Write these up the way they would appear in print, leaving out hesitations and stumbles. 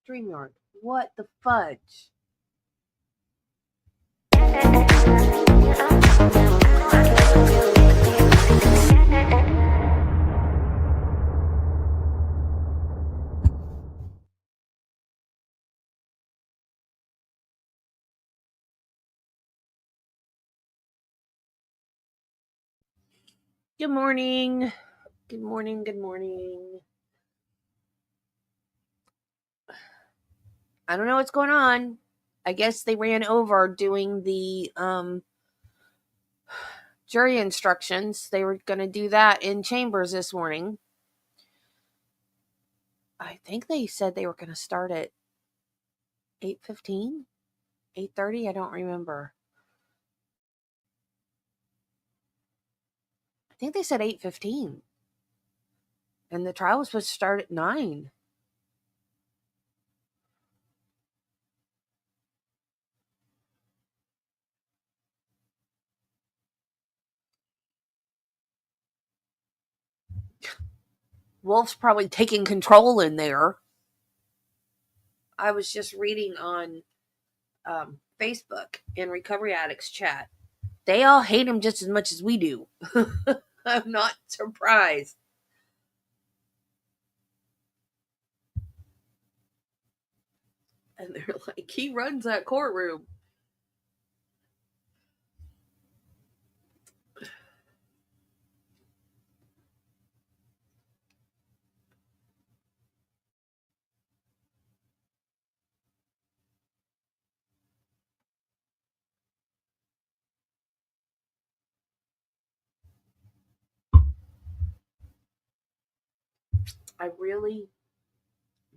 StreamYard. What the fudge? Good morning. Good morning. Good morning. I don't know what's going on. I guess they ran over doing the jury instructions. They were going to do that in chambers this morning. I think they said they were going to start at 8:15, 8:30. I don't remember. I think they said 8:15. And the trial was supposed to start at 9. Wolf's probably taking control in there. I was just reading on Facebook in Recovery Addicts chat. They all hate him just as much as we do. I'm not surprised. And they're like, he runs that courtroom. I really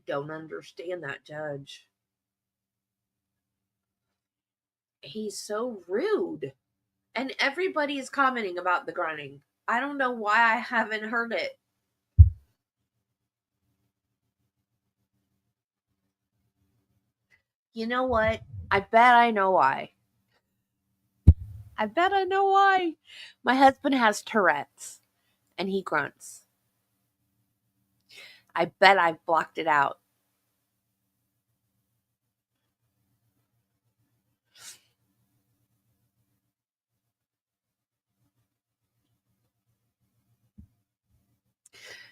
don't understand that judge. He's so rude. And everybody is commenting about the grunting. I don't know why I haven't heard it. You know what? I bet I know why. My husband has Tourette's and he grunts. I bet I've blocked it out.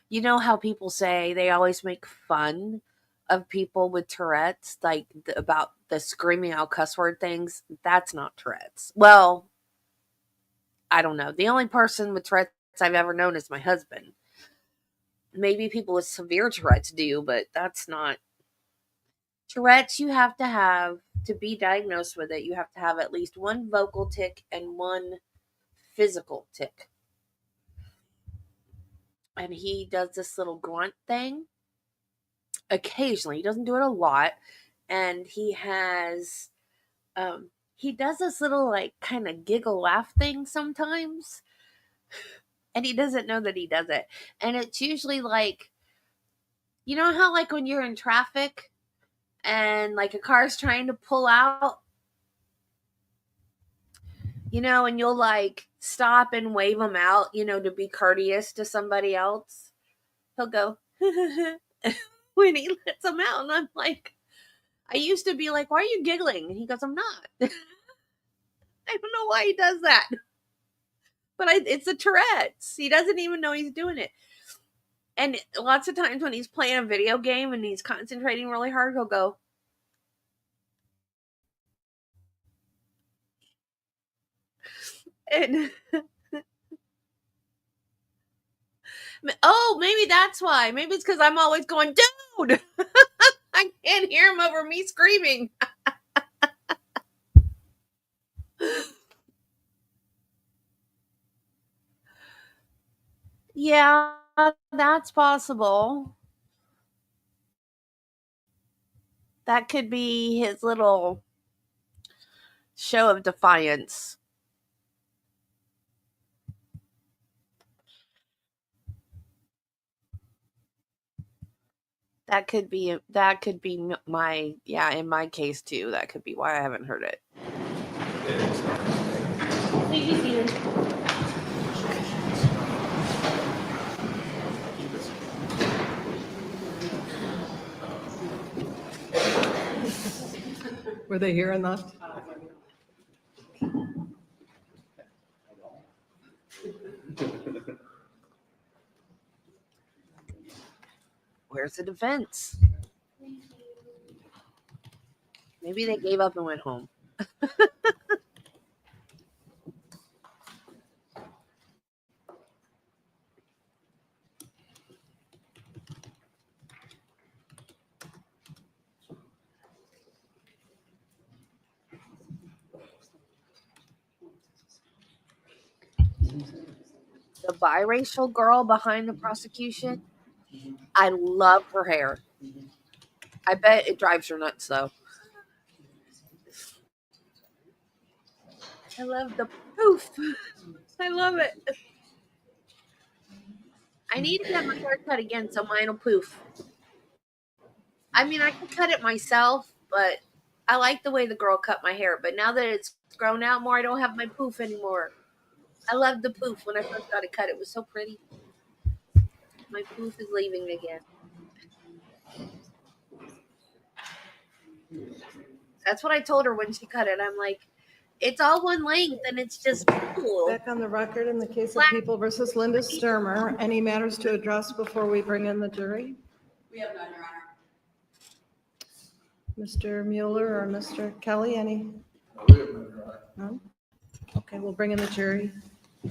You know how people say they always make fun of people with Tourette's, like about the screaming out cuss word things? That's not Tourette's. Well, I don't know. The only person with Tourette's I've ever known is my husband. Maybe people with severe Tourette's do, but that's not. Tourette's, you have to be diagnosed with it, you have to have at least one vocal tic and one physical tic. And he does this little grunt thing occasionally. He doesn't do it a lot. And he has, he does this little like kind of giggle laugh thing sometimes. And he doesn't know that he does it. And it's usually like, you know how like when you're in traffic and like a car's trying to pull out, you know, and you'll like stop and wave them out, you know, to be courteous to somebody else. He'll go, when he lets them out. And I'm like, I used to be like, why are you giggling? And he goes, I'm not. I don't know why he does that. But it's a Tourette's. He doesn't even know he's doing it. And lots of times when he's playing a video game and he's concentrating really hard, he'll go. And oh, maybe that's why. Maybe it's because I'm always going, dude. I can't hear him over me screaming. Yeah, that's possible. That could be his little show of defiance. That could be my, yeah, in my case too. That could be why I haven't heard it. Please be seated. Were they here and left? Where's the defense? Maybe they gave up and went home. The biracial girl behind the prosecution, I love her hair. I bet it drives her nuts, though. I love the poof. I love it. I need to get my hair cut again so mine will poof. I mean, I could cut it myself, but I like the way the girl cut my hair. But now that it's grown out more, I don't have my poof anymore. I loved the poof when I first got it cut. It was so pretty. My poof is leaving again. That's what I told her when she cut it. I'm like, it's all one length and it's just cool. Back on the record in the case of People versus Linda Stermer, any matters to address before we bring in the jury? We have none, Your Honor. Mr. Mueller or Mr. Kelly, any? No? Okay, we'll bring in the jury. I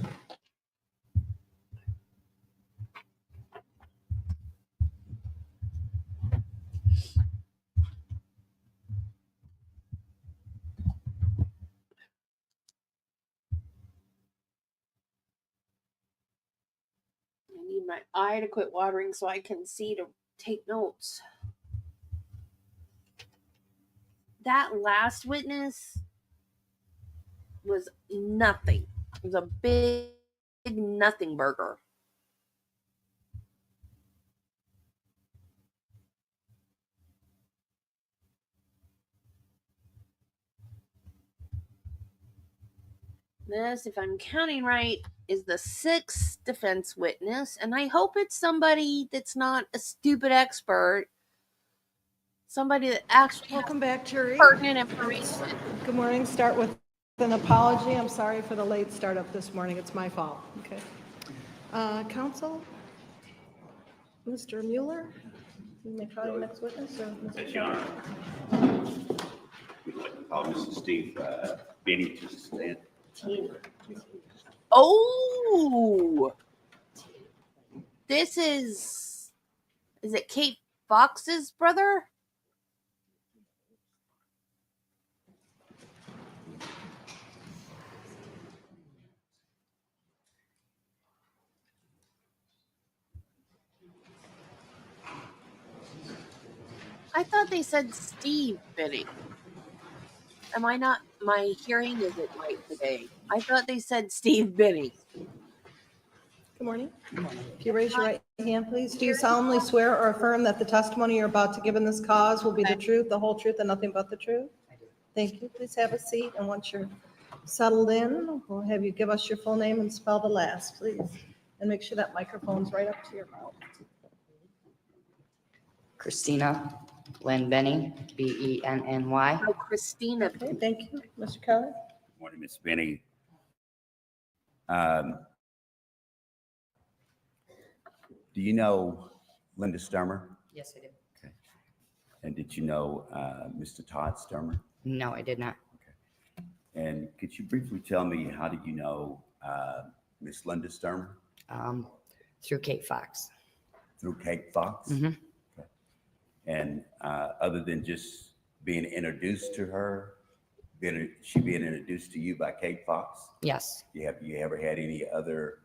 need my eye to quit watering so I can see to take notes. That last witness was nothing. It was a big nothing burger. This, if I'm counting right, is the 6th defense witness, and I hope it's somebody that's not a stupid expert. Somebody that actually Welcome back, jury. pertinent information. Good morning. Start with an apology. I'm sorry for the late startup this morning. It's my fault. Okay. Counsel? Mr. Mueller? You may call your next witness, or Mr. Yes, Your Honor. We'd like to call Mr. Steve Benny to stand. Oh, this is it Kate Fox's brother? I thought they said Steve Benny. Am I not? My hearing isn't right today. I thought they said Steve Benny. Good morning. If you raise your right hand, please. Do you solemnly swear or affirm that the testimony you're about to give in this cause will be the truth, the whole truth, and nothing but the truth? Thank you. Please have a seat, and once you're settled in, we'll have you give us your full name and spell the last, please. And make sure that microphone's right up to your mouth. Christina Lynn Benny, Benny. Oh, Christina. Okay, thank you. Mr. Kelly? Morning, Ms. Benny. Do you know Linda Stermer? Yes, I did. Okay. And did you know Mr. Todd Stermer? No, I did not. And could you briefly tell me, how did you know Miss Linda Stermer? Through Kate Fox. Through Kate Fox? Mhm. Okay. And other than just being introduced to her, she being introduced to you by Kate Fox? Yes. Have you ever had any other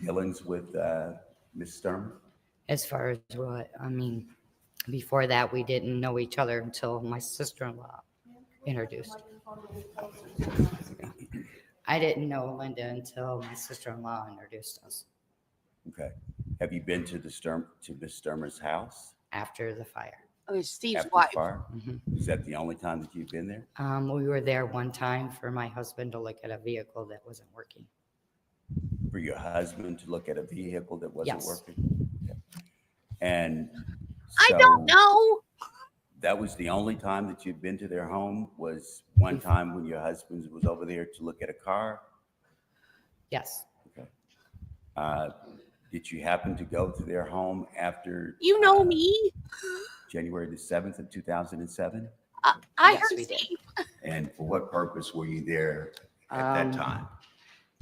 dealings with Miss Stermer? As far as what, I mean, before that, we didn't know each other until my sister-in-law introduced. I didn't know Linda until my sister-in-law introduced us Okay. Have you been to Miss Stermer's house after the fire. Oh, Steve's after the wife. fire? Mhm. Is that the only time that you've been there? We were there one time for my husband to look at a vehicle that wasn't working. For your husband to look at a vehicle that wasn't Yes. working? Okay. And I don't So know. that was the only time that you'd been to their home, was one time when your husband was over there to look at a car? Yes. Okay. Uh, did you happen to go to their home after You know me. January the 7th of 2007? I Yes, heard we did. Steve. And for what purpose were you there at that time?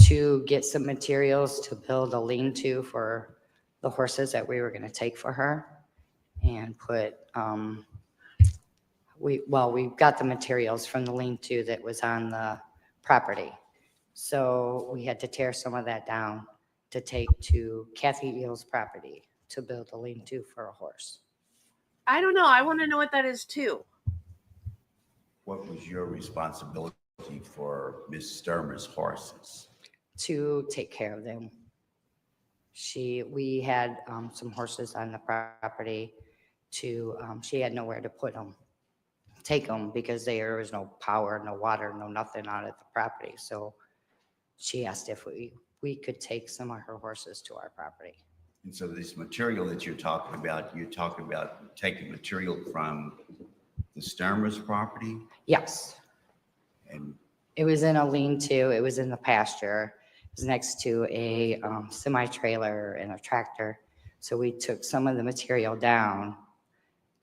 To get some materials to build a lean-to for the horses that we were going to take for her, and put, we got the materials from the lean-to that was on the property. So we had to tear some of that down to take to Kathy Eel's property to build a lean-to for a horse. I don't know. I want to know what that is too. What was your responsibility for Miss Stermer's horses? To take care of them. We had some horses on the property she had nowhere to take them, because there was no power, no water, no nothing out at the property. So she asked if we could take some of her horses to our property. And so this material that you're talking about taking material from the Stermer's property? Yes. And It was in a lean-to. It was in the pasture. It was next to a semi-trailer and a tractor. So we took some of the material down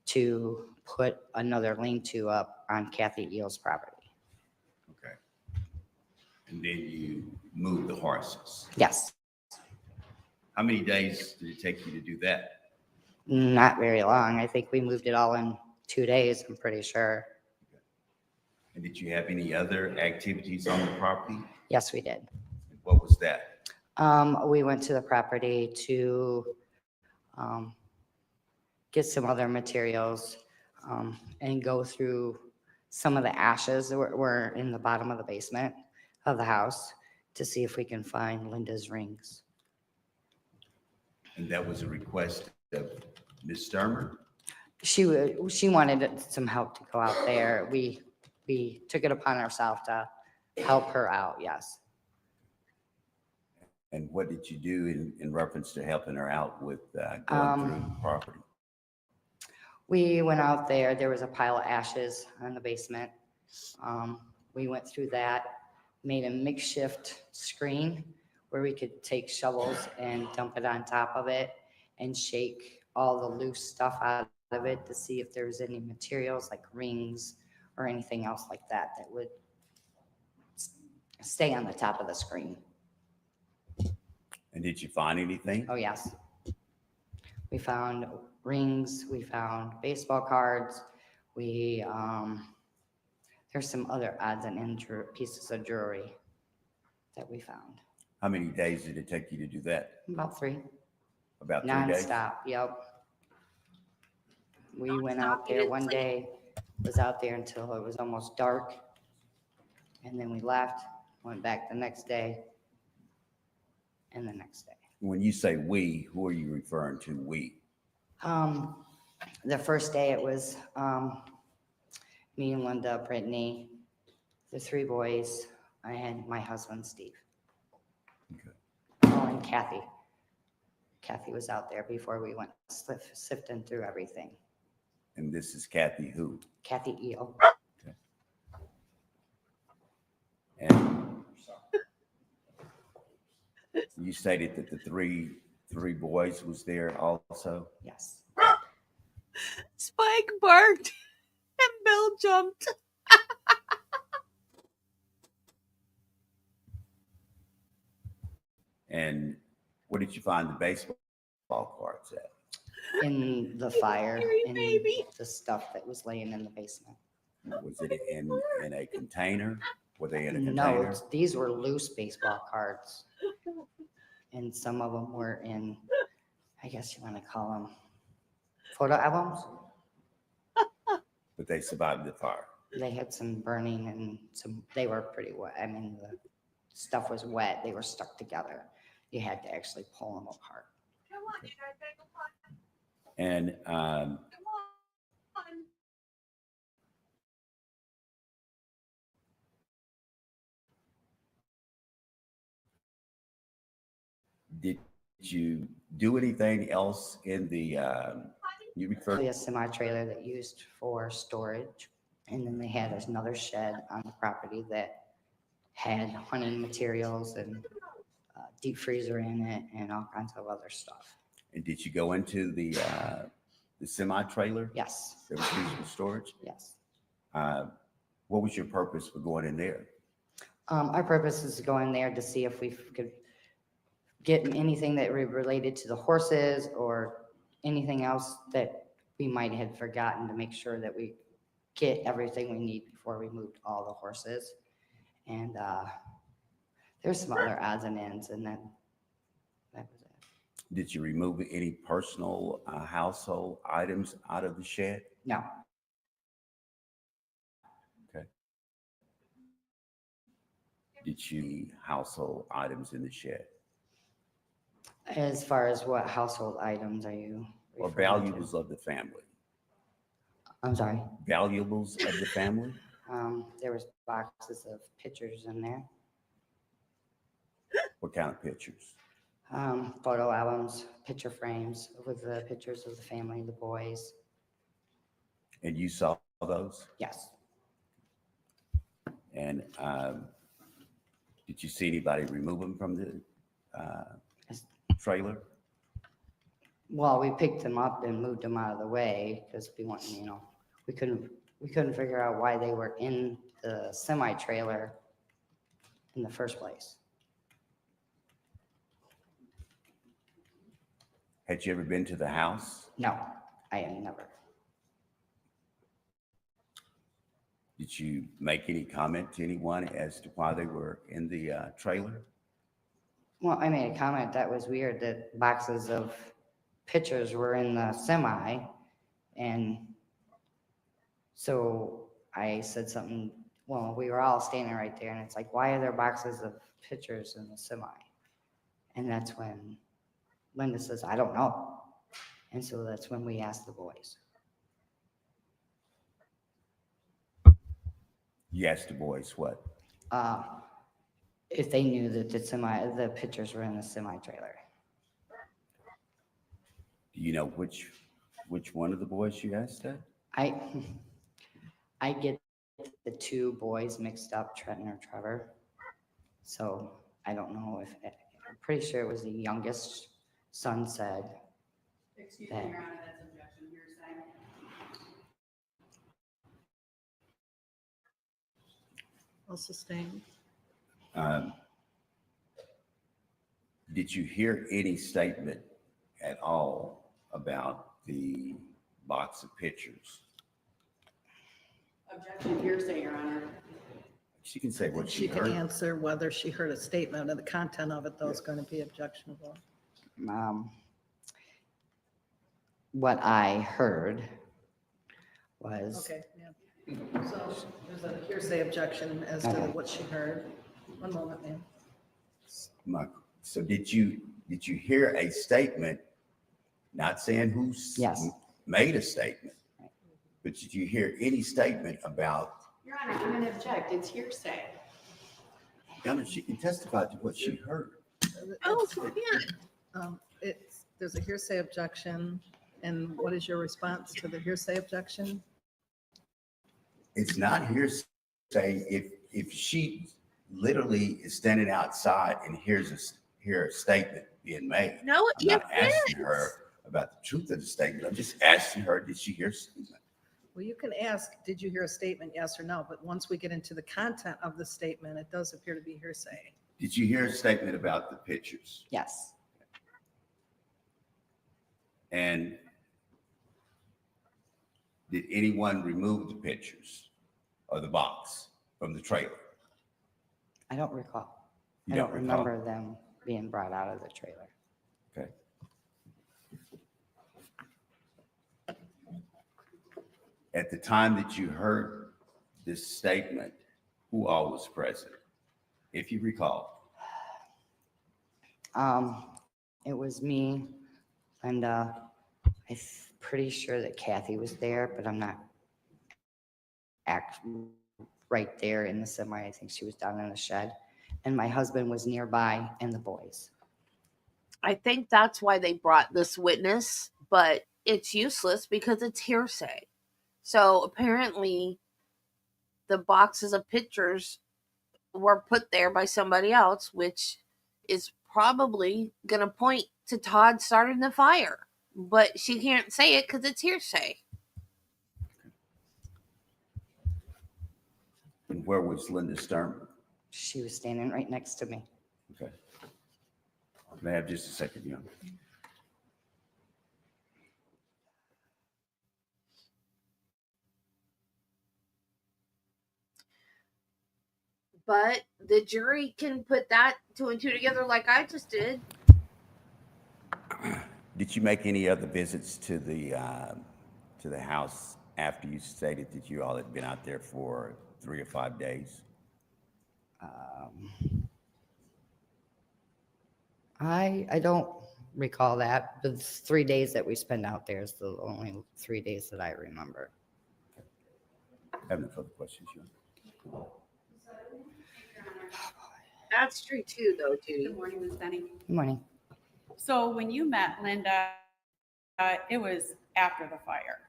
to put another lean-to up on Kathy Eel's property. okay. And then you moved the horses. Yes. How many days did it take you to do that? Not very long. I think we moved it all in 2 days, I'm pretty sure. And did you have any other activities on the property? Yes, we did. And what was that? We went to the property to get some other materials and go through some of the ashes that were in the bottom of the basement of the house to see if we can find Linda's rings. And that was a request of Ms. Stermer? She wanted some help to go out there. We took it upon ourselves to help her out, yes. And what did you do in reference to helping her out with going through the property? We went out there. There was a pile of ashes in the basement. We went through that, made a makeshift screen where we could take shovels and dump it on top of it and shake all the loose stuff out of it to see if there was any materials like rings or anything else like that that would stay on the top of the screen. And did you find anything? Oh, yes. We found rings, we found baseball cards, there's some other odds and ends pieces of jewelry that we found. How many days did it take you to do that? About 3. About 3 days? Non-stop, yep. We went out there one day, was out there until it was almost dark, and then we left, went back the next day, and the next day. When you say we, who are you referring to, we? The first day it was me and Linda, Brittany, the 3 boys, and my husband, Steve. Okay. Oh, and Kathy. Kathy was out there before we went sifting through everything. And this is Kathy who? Kathy Eel. Okay. And you stated that the three boys was there also? Yes. Spike barked and Bill jumped. And where did you find the baseball cards at? In the fire, in Baby. the stuff that was laying in the basement. Was it in a container? Were they in a No, container? these were loose baseball cards. And some of them were in, I guess you want to call them photo albums. But they survived the fire. They had some burning and they were pretty wet. I mean, the stuff was wet. They were stuck together. You had to actually pull them apart. Come on, you guys gotta go fun. And Come on. did you do anything else in the You refer, a semi-trailer that used for storage. And then they had another shed on the property that had hunting materials and deep freezer in it and all kinds of other stuff. and did you go into the semi-trailer Yes, that was used for storage? yes. What was your purpose for going in there? Our purpose is to go in there to see if we could get anything that related to the horses or anything else that we might have forgotten, to make sure that we get everything we need before we moved all the horses. And there's some other odds and ends, and then that was it. Did you remove any personal household items out of the shed? No, Okay. Did you household items in the shed as far as what household items are you or referring to? valuables of the family? I'm sorry. Valuables of the family? There was boxes of pictures in there, What kind of pictures? photo albums, picture frames with the pictures of the family, the boys. And you saw those? Yes. And did you see anybody remove them from the Yes. trailer? Well, we picked them up and moved them out of the way because we want, we couldn't figure out why they were in the semi-trailer in the first place. Had you ever been to the house? No, I have never. Did you make any comment to anyone as to why they were in the trailer? Well, I made a comment that was weird, that boxes of pictures were in the semi, and so I said something, well, we were all standing right there, and it's like, why are there boxes of pictures in the semi? And that's when Linda says, I don't know. And so that's when we asked the boys. You asked the boys what? If they knew that the pictures were in the semi-trailer. Do you know which one of the boys you asked that? I get the two boys mixed up, Trenton or Trevor. So I don't know if, I'm pretty sure it was the youngest son said. Excuse that- me, Your Honor, that's objection hearsay. I'll sustain. Did you hear any statement at all about the box of pictures? Objection hearsay, Your Honor. She can say what she She can heard. answer whether she heard a statement and the content of it, though, is going to be objectionable. What I heard was, Okay, yeah. So there's a hearsay objection as to Okay. what she heard. One moment, ma'am. So did you hear a statement, not saying who's Yes. made a statement, but did you hear any statement about, Your Honor, I'm going to object. It's hearsay. she can testify to what she heard. Oh, yeah. There's a hearsay objection, and what is your response to the hearsay objection? It's not hearsay if she literally is standing outside and hear a statement being made. No, I'm you not asking her about the truth of the statement. I'm just asking her, did she hear a statement? Well, you can ask, did you hear a statement, yes or no? But once we get into the content of the statement, it does appear to be hearsay. Did you hear a statement about the pictures? yes, And did anyone remove the pictures or the box from the trailer? I don't recall. You I don't recall? remember them being brought out of the trailer. Okay. At the time that you heard this statement, who all was present, if you recall? It was me, Linda. I'm pretty sure that Kathy was there, but I'm not right there in the semi. I think she was down in the shed. And my husband was nearby and the boys. I think that's why they brought this witness, but it's useless because it's hearsay. So apparently, the boxes of pictures were put there by somebody else, which is probably going to point to Todd starting the fire. But she can't say it because it's hearsay. And where was Linda Stermer? She was standing right next to me. Okay. May I have just a second, young? But the jury can put that two and two together like I just did. Did you make any other visits to the house after you stated that you all had been out there for 3 or 5 days? I don't recall that, but the 3 days that we spent out there is the only 3 days that I remember. I have no further questions, young. That's true too, though, Judy. Good morning, Ms. Denny. Good morning. So when you met Linda, it was after the fire.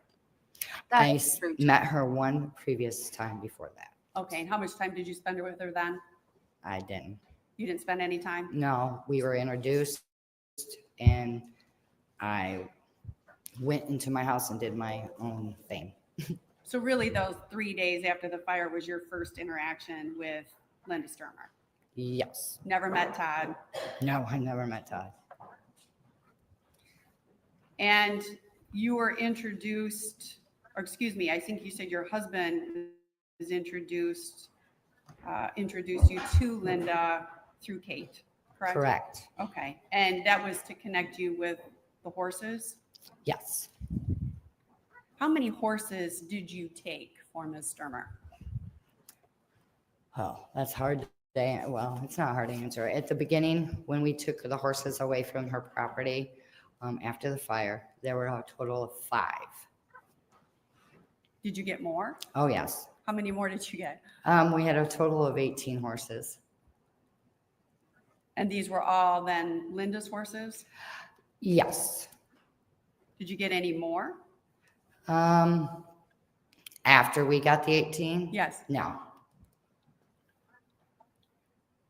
I That's true too. met her one previous time before that. Okay, and how much time did you spend with her then? I didn't. You didn't spend any time? No, we were introduced and I went into my house and did my own thing. So really those 3 days after the fire was your first interaction with Linda Stermer? Yes. Never met Todd? No, I never met Todd. And you were introduced, or excuse me, I think you said your husband was introduced you to Linda through Kate, correct? Correct. Okay, and that was to connect you with the horses? Yes. How many horses did you take for Ms. Stermer? Oh, that's hard to say. Well, it's not hard to answer. At the beginning, when we took the horses away from her property after the fire, there were a total of 5. Did you get more? Oh, yes. How many more did you get? We had a total of 18 horses. And these were all then Linda's horses? Yes. Did you get any more? After we got the 18? Yes. No.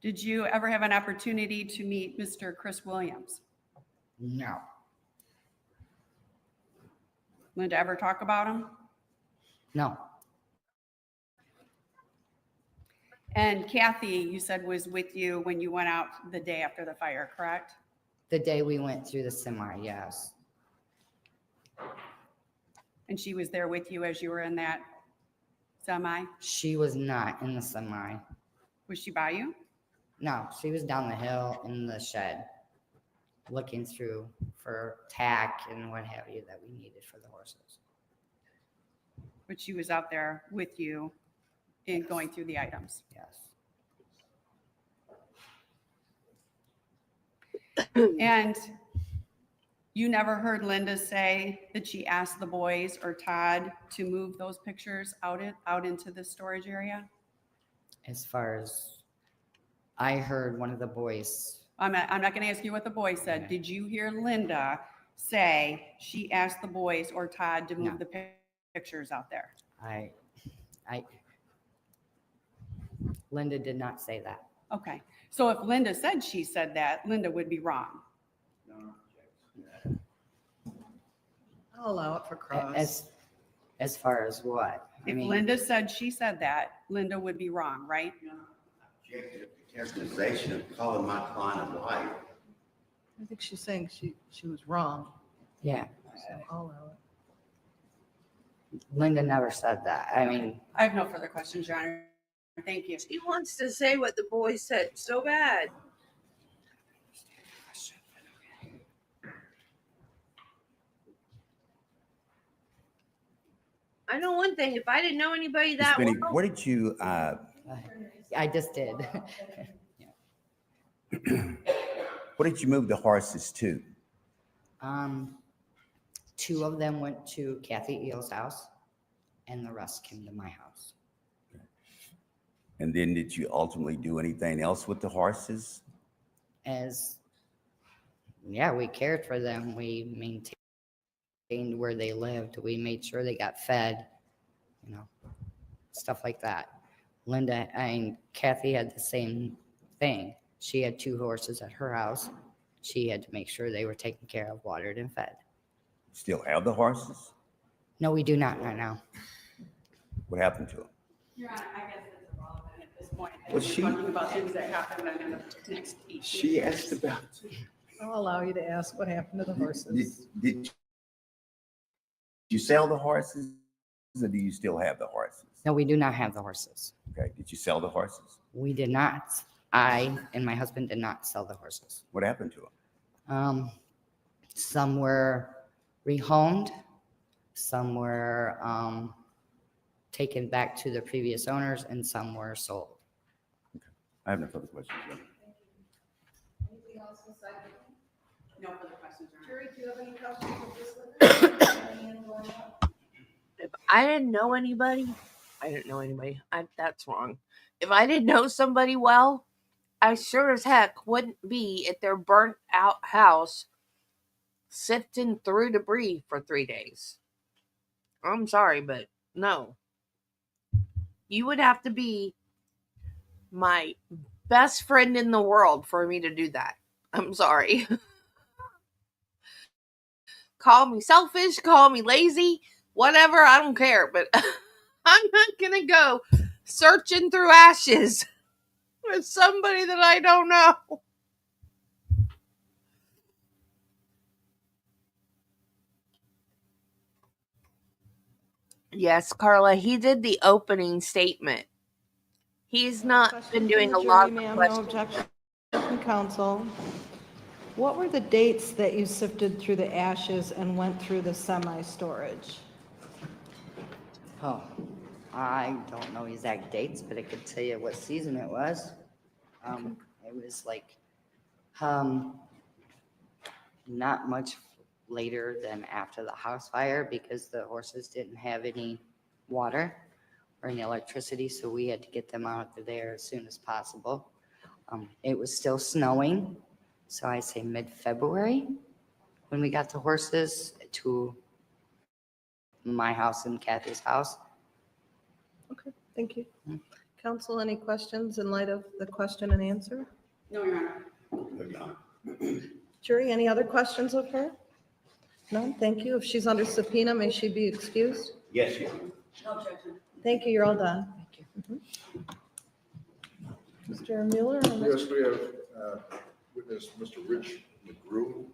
Did you ever have an opportunity to meet Mr. Chris Williams? No. Linda ever talk about him? No. And Kathy, you said, was with you when you went out the day after the fire, correct? The day we went through the semi, yes. And she was there with you as you were in that semi? She was not in the semi. Was she by you? No, she was down the hill in the shed looking through for tack and what have you that we needed for the horses. But she was out there with you in going through the items. Yes. And you never heard Linda say that she asked the boys or Todd to move those pictures out into the storage area? As far as I heard one of the boys, I'm not going to ask you what the boys said. Okay. Did you hear Linda say she asked the boys or Todd to move No. the pictures out there? Linda did not say that. Okay. So if Linda said she said that, Linda would be wrong. I'll allow it for cross. As far as what? If Linda said she said that, Linda would be wrong, right? Characterization of calling my client a liar. I think she's saying she was wrong, Yeah, so I'll allow it. Linda never said that. I mean, I have no further questions, Your Honor. Thank you. She wants to say what the boy said so bad. I know one thing. If I didn't know anybody Miss that Benny, well, where did you, I just did. what did you move the horses to? 2 of them went to Kathy Eel's house and the rest came to my house. And then did you ultimately do anything else with the horses? Yeah, we cared for them. We maintained where they lived. We made sure they got fed, you know, stuff like that. Linda and Kathy had the same thing. She had 2 horses at her house. She had to make sure they were taken care of, watered, and fed. Still have the horses? No, we do not right now. What happened to them? Your Honor, I guess it's irrelevant at this point. Well, We're she- talking about things that happened in the next 18 She asked about. I'll allow you to ask what happened to the horses. Did you sell the horses, or do you still have the horses? No, we do not have the horses. Okay. Did you sell the horses? We did not. I and my husband did not sell the horses. What happened to them? Some were rehomed, some were taken back to the previous owners, and some were sold. I have no further questions. Anything else besides? No further questions, Your Honor. Jerry, do you have any questions of this witness? If I didn't know anybody, that's wrong. If I didn't know somebody well, I sure as heck wouldn't be at their burnt out house sifting through debris for 3 days. I'm sorry, but no. You would have to be my best friend in the world for me to do that. I'm sorry. Call me selfish, call me lazy, whatever, I don't care, but I'm not gonna go searching through ashes with somebody that I don't know. Yes, Carla, he did the opening statement. He's not been Question doing from a the lot jury, of ma'am. No questions. objection from counsel. What were the dates that you sifted through the ashes and went through the semi-storage? Oh, I don't know exact dates, but I could tell you what season it was. It was like, not much later than after the house fire because the horses didn't have any water or any electricity, so we had to get them out of there as soon as possible. It was still snowing, so I say mid-February when we got the horses to my house and Kathy's house. Okay, thank you. Counsel, any questions in light of the question and answer? No, Your Honor. Jury, any other questions of her? None, thank you. If she's under subpoena, may she be excused? Yes, you. No objection. Thank you, you're all done. Thank you. Mr. Mueller? or Mr. Yes, we have witness Mr. Rich McGrew.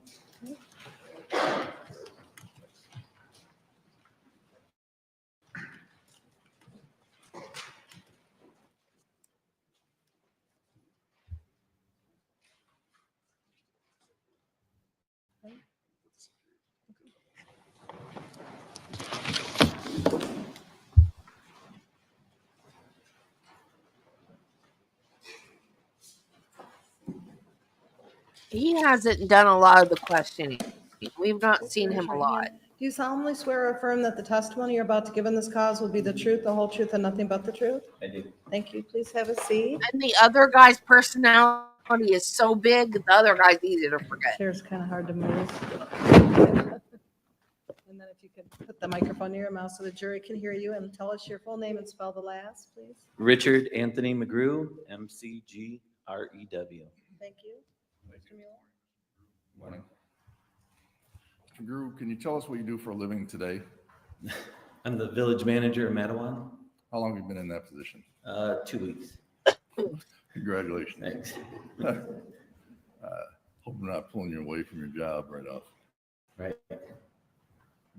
He hasn't done a lot of the questioning. We've not seen him a lot. Do you solemnly swear or affirm that the testimony you're about to give in this cause will be the truth, the whole truth, and nothing but the truth? I do. Thank you. Please have a seat. And the other guy's personality is so big, the other guy's easy to forget. Chair's kind of hard to move. And then if you could put the microphone near your mouth so the jury can hear you and tell us your full name and spell the last, please. Richard Anthony McGrew, McGrew. Thank you. Mr. Mueller? Morning. Mr. McGrew, can you tell us what you do for a living today? I'm the village manager of Mattawan. How long have you been in that position? 2 weeks. Congratulations. Thanks. Hope I'm not pulling you away from your job right off. Right.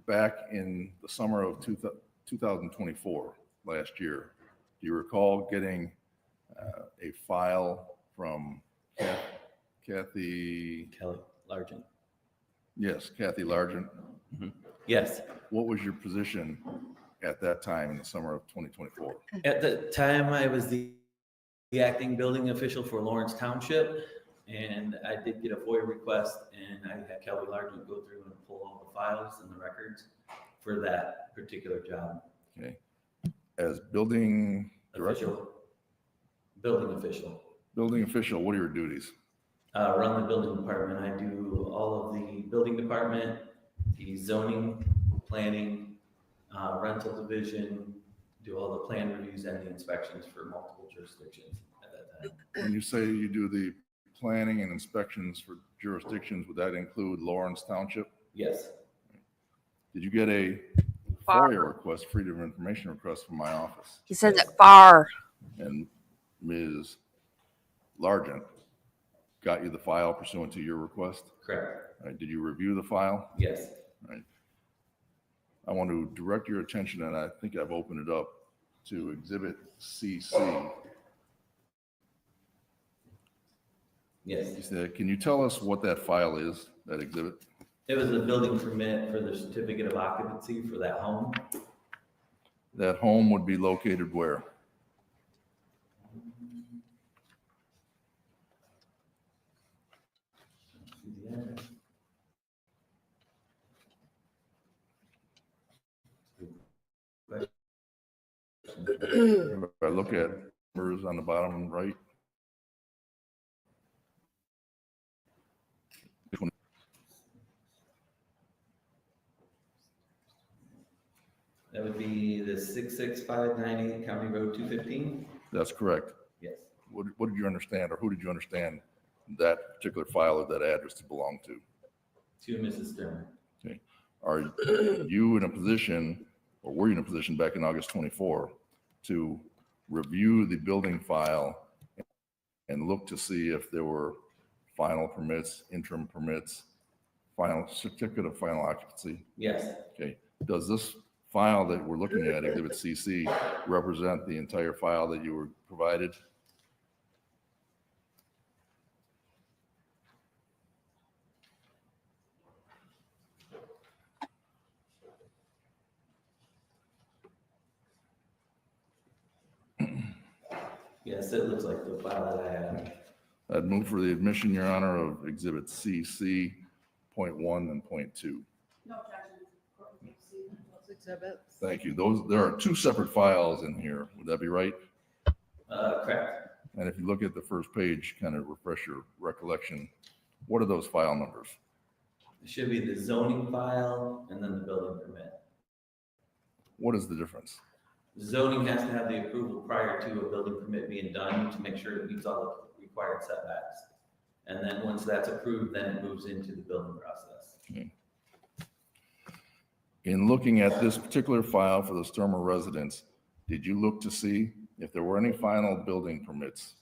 Back in the summer of 2024, last year, do you recall getting a file from Kathy? Kelly Largent. Yes, Kathy Largent. Yes. What was your position at that time in the summer of 2024? At the time, I was the acting building official for Lawrence Township, and I did get a FOIA request, and I had Kelly Largent go through and pull all the files and the records for that particular job. Okay. As building director? Official. Building official. Building official, what are your duties? Run the building department. I do all of the building department, the the zoning, planning, rental division, do all the plan reviews and the inspections for multiple jurisdictions at that time. When you say you do the planning and inspections for jurisdictions, would that include Lawrence Township? Yes, Did you get a FOIA request, Freedom of Information request from my office? He says Yes. it far. And Ms. Largent got you the file pursuant to your request? correct. All right, did you review the file? Yes. Right. I want to direct your attention, and I think I've opened it up, to Exhibit CC. Yes. Can you tell us what that file is, that exhibit? It was a building permit for the certificate of occupancy for that home. That home would be located where? If I look at numbers on the bottom right. That would be the 66598 County Road 215. That's correct. Yes. What did you understand, or who did you understand that particular file or that address to belong to? To Mrs. Stermer. Are you in a position, or were you in a position back in August 24 to review the building file and look to see if there were final permits, interim permits, final certificate of final occupancy? Yes. Okay. Does this file that we're looking at, Exhibit CC, represent the entire file that you were provided? Yes, it looks like the file that I have. I'd move for the admission, Your Honor, of Exhibit CC, point 1 and point 2. Those exhibits. Thank you. There are two separate files in here. Would that be right? Correct. And if you look at the first page, kind of refresh your recollection, what are those file numbers? It should be the zoning file and then the building permit. What is the difference? Zoning has to have the approval prior to a building permit being done to make sure it meets all the required setbacks. And then once that's approved, then it moves into the building process. Okay. In looking at this particular file for the Stermer residence, did you look to see if there were any final building permits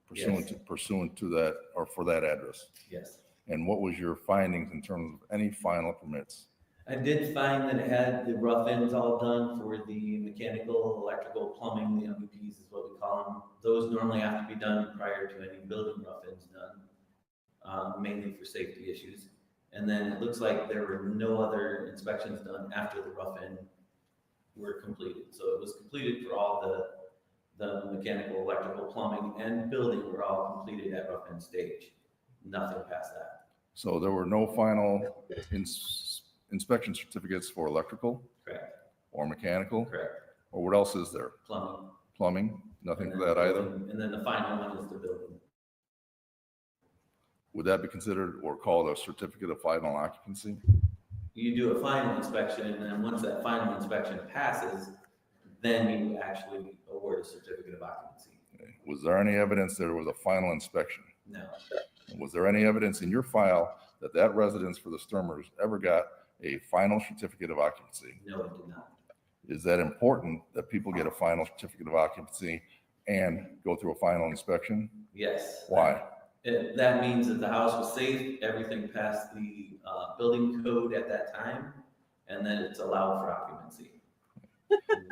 pursuant to that, or for that address? Yes. And what was your findings in terms of any final permits? I did find that it had the rough ends all done for the mechanical, electrical, plumbing, the MVPs is what we call them. Those normally have to be done prior to any building rough ends done, mainly for safety issues. And then it looks like there were no other inspections done after the rough end were completed. So it was completed for all the mechanical, electrical, plumbing, and building were all completed at rough end stage. Nothing past that. So there were no final inspection certificates for electrical Correct. or mechanical? Correct. Or what else is there? Plumbing. Plumbing? Nothing And for then that the either? building- And then the final one is the building. Would that be considered or called a certificate of final occupancy? You do a final inspection, and then once that final inspection passes, then you actually award a certificate of occupancy. Okay. Was there any evidence that there was a final inspection? No, And was there any evidence in your file that that residence for the Stermers ever got a final certificate of occupancy? no, it did not. Is that important that people get a final certificate of occupancy and go through a final inspection? Yes. Why? That means that the house was safe, everything passed the building code at that time, and then it's allowed for occupancy.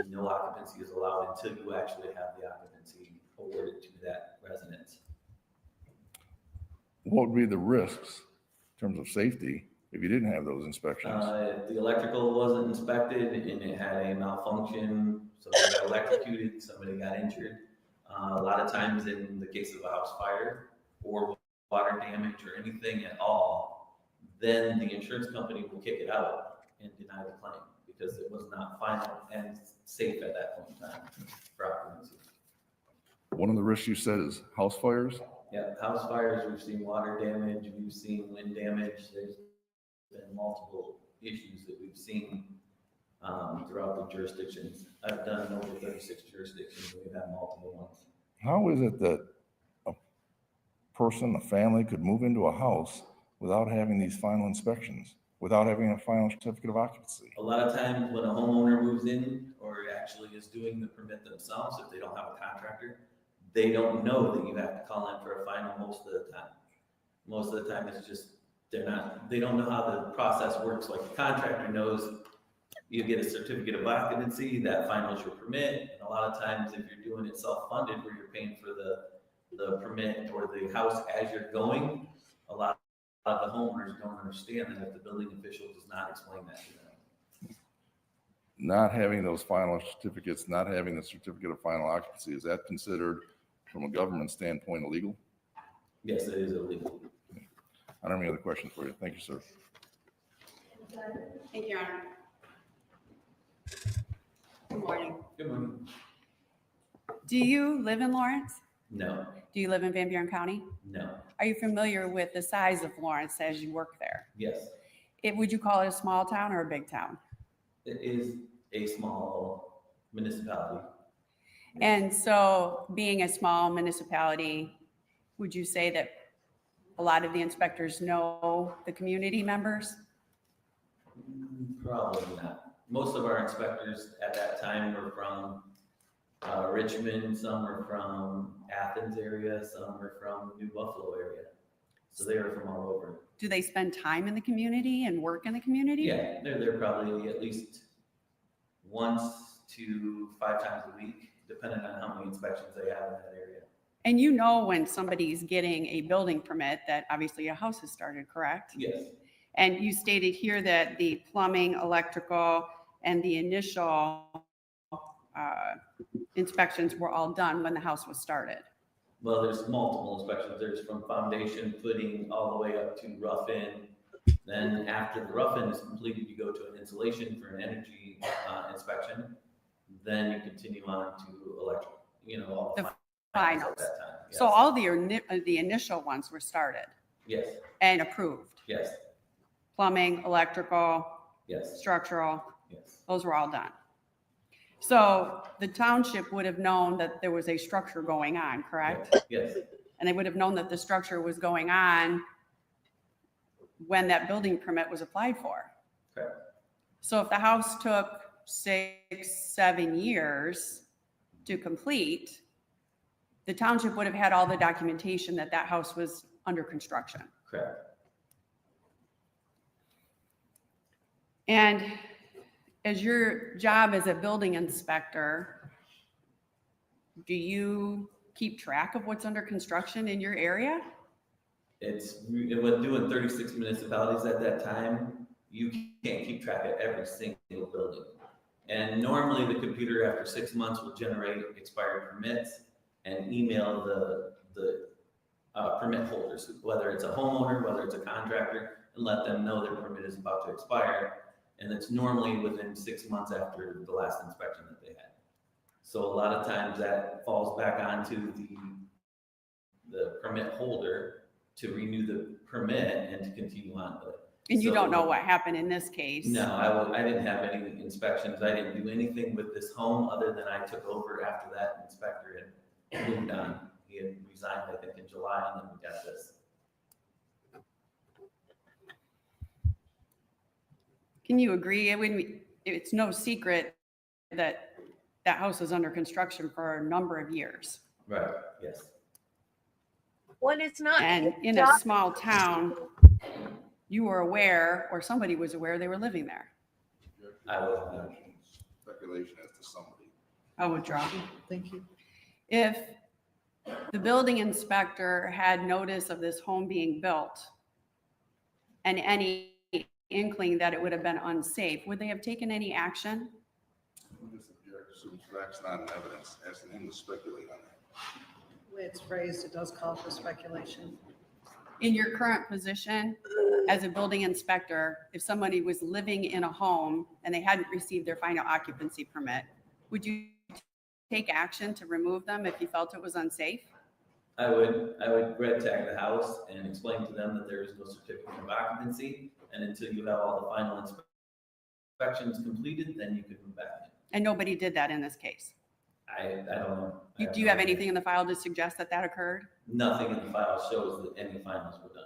No occupancy is allowed until you actually have the occupancy awarded to that residence. What would be the risks in terms of safety if you didn't have those inspections? The electrical wasn't inspected and it had a malfunction, somebody got electrocuted, somebody got injured. A lot of times in the case of a house fire or water damage or anything at all, then the insurance company will kick it out and deny the claim because it was not final and safe at that point in time for occupancy. One of the risks you said is house fires? Yeah, house fires, we've seen water damage, we've seen wind damage, there's been multiple issues that we've seen throughout the jurisdictions. I've done over 36 jurisdictions, and we've had multiple ones. How is it that a person, a family could move into a house without having these final inspections, without having a final certificate of occupancy? A lot of times when a homeowner moves in or actually is doing the permit themselves, if they don't have a contractor, they don't know that you have to call in for a final most of the time. Most of the time it's just, they don't know how the process works. Like the contractor knows you get a certificate of occupancy, that finals your permit. And a lot of times if you're doing it self-funded where you're paying for the permit or the house as you're going, a lot of the homeowners don't understand that if the building official does not explain that to them. Not having those final certificates, not having the certificate of final occupancy, is that considered from a government standpoint illegal? Yes, it is illegal. I don't have any other questions for you. Thank you, sir. Thank you, Your Honor. Good morning. Good morning. Do you live in Lawrence? No, Do you live in Van Buren County? no, Are you familiar with the size of Lawrence as you work there? yes. Would you call it a small town or a big town? It is a small municipality. And so being a small municipality, would you say that a lot of the inspectors know the community members? Probably not. Most of our inspectors at that time were from Richmond, some were from Athens area, some were from New Buffalo area. So they were from all over. Do they spend time in the community and work in the community? Yeah, they're there probably at least once to 5 times a week, depending on how many inspections they have in that area. And you know when somebody's getting a building permit that obviously a house has started, correct? Yes, And you stated here that the plumbing, electrical, and the initial inspections were all done when the house was started. well, there's multiple inspections. There's from foundation, footing, all the way up to rough in. Then after the rough in is completed, you go to an insulation for an energy inspection. Then you continue on to electrical, all the The finals finals. at that time. Yes. So all the initial ones were started Yes, and approved. yes, Plumbing, electrical, yes, structural, yes, those were all done. So the township would have known that there was a structure going on, correct? yes, And they would have known that the structure was going on when that building permit was applied for. correct. So if the house took 6, 7 years to complete, the township would have had all the documentation that that house was under construction. Correct. And as your job as a building inspector, do you keep track of what's under construction in your area? It was doing 36 municipalities at that time. You can't keep track of every single building. And normally the computer after 6 months will generate expired permits and email the permit holders, whether it's a homeowner, whether it's a contractor, and let them know their permit is about to expire. And it's normally within 6 months after the last inspection that they had. So a lot of times that falls back onto the permit holder to renew the permit and to continue on with it. And you So- don't know what happened in this case? No, I didn't have any inspections. I didn't do anything with this home other than I took over after that inspector had moved on. He had resigned, I think, in July, and then we got this. Can you agree? It's no secret that that house was under construction for a number of years. Right, yes. When it's not. And in a small town, you were aware, or somebody was aware they were living there. I wasn't. Speculation as to somebody. I would draw. Thank you. If the building inspector had notice of this home being built and any inkling that it would have been unsafe, would they have taken any action? We just object to facts, not in evidence, asking him to speculate on that. The way it's phrased, it does call for speculation. In your current position as a building inspector, if somebody was living in a home and they hadn't received their final occupancy permit, would you take action to remove them if you felt it was unsafe? I would red tag the house and explain to them that there is no certificate of occupancy, and until you have all the final inspection's completed, then you could move back in. And nobody did that in this case. I don't know. Do you have anything in the file to suggest that that occurred? Nothing in the file shows that any finals were done.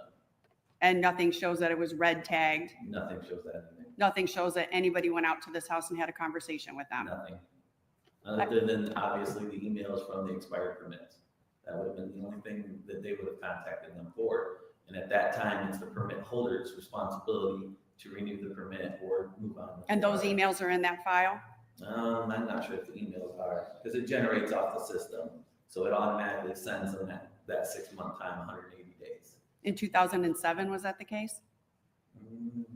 And nothing shows that it was red tagged? Nothing shows that in there. Nothing shows that anybody went out to this house and had a conversation with them? Nothing. Other than obviously the emails from the expired permits. That would have been the only thing that they would have contacted them for. And at that time, it's the permit holder's responsibility to renew the permit or move on. And those emails are in that file? I'm not sure if the emails are, because it generates off the system. So it automatically sends them that 6-month time, 180 days. In 2007, was that the case?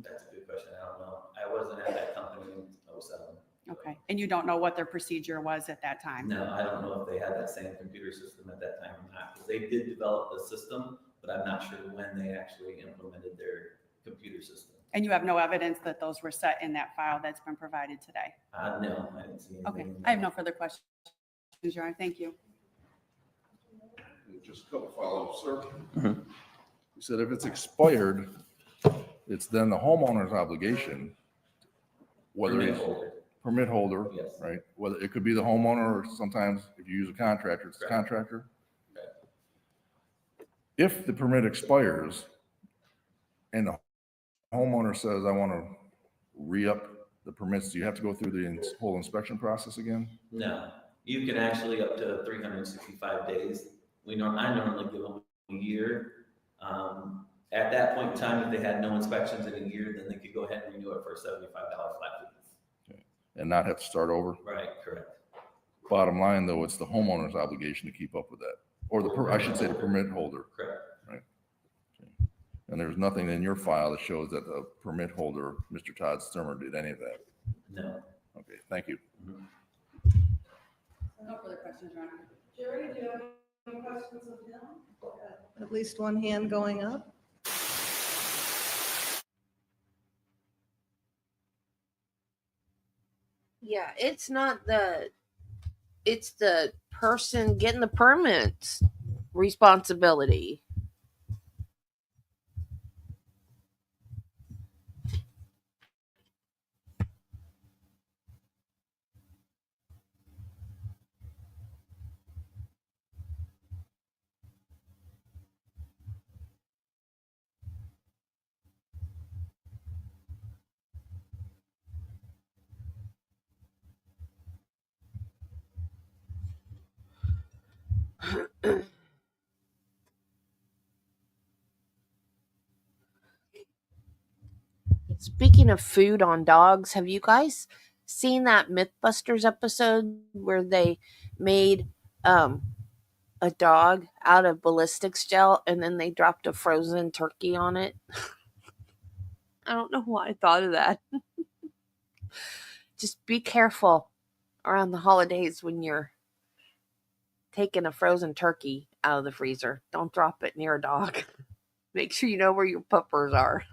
That's a good question. I don't know. I wasn't at that company in 2007. Okay. And you don't know what their procedure was at that time? No, I don't know if they had that same computer system at that time or not, because they did develop the system, but I'm not sure when they actually implemented their computer system. And you have no evidence that those were set in that file that's been provided today? No, I didn't see anything. Okay. in I have there. no further questions, Your Honor. Thank you. Just a couple follow-ups, sir. Mhm. You said if it's expired, it's then the homeowner's obligation, whether Permit it's holder. permit holder, Yes. right? Whether it could be the homeowner, or sometimes if you use a contractor, it's the Correct. contractor. Correct. If the permit expires and the homeowner says, I want to re-up the permits, do you have to go through the whole inspection process again? No, you can actually up to 365 days. I normally give them a year. At that point in time, if they had no inspections in a year, then they could go ahead and renew it for a $75 flat fee. And not have to start over? Right, correct. Bottom line, though, it's the homeowner's obligation to keep up with that, or I should say the permit holder. Correct. And there's nothing in your file that shows that the permit holder, Mr. Todd Stermer, did any of that. No. Okay, thank you. No further questions, Your Honor. Jerry, do you have any questions of him? At least one hand going up. Yeah, it's the person getting the permits responsibility. Speaking of food on dogs, have you guys seen that Mythbusters episode where they made a dog out of ballistics gel and then they dropped a frozen turkey on it? I don't know why I thought of that. Just be careful around the holidays when you're taking a frozen turkey out of the freezer. Don't drop it near a dog. Make sure you know where your puppers are.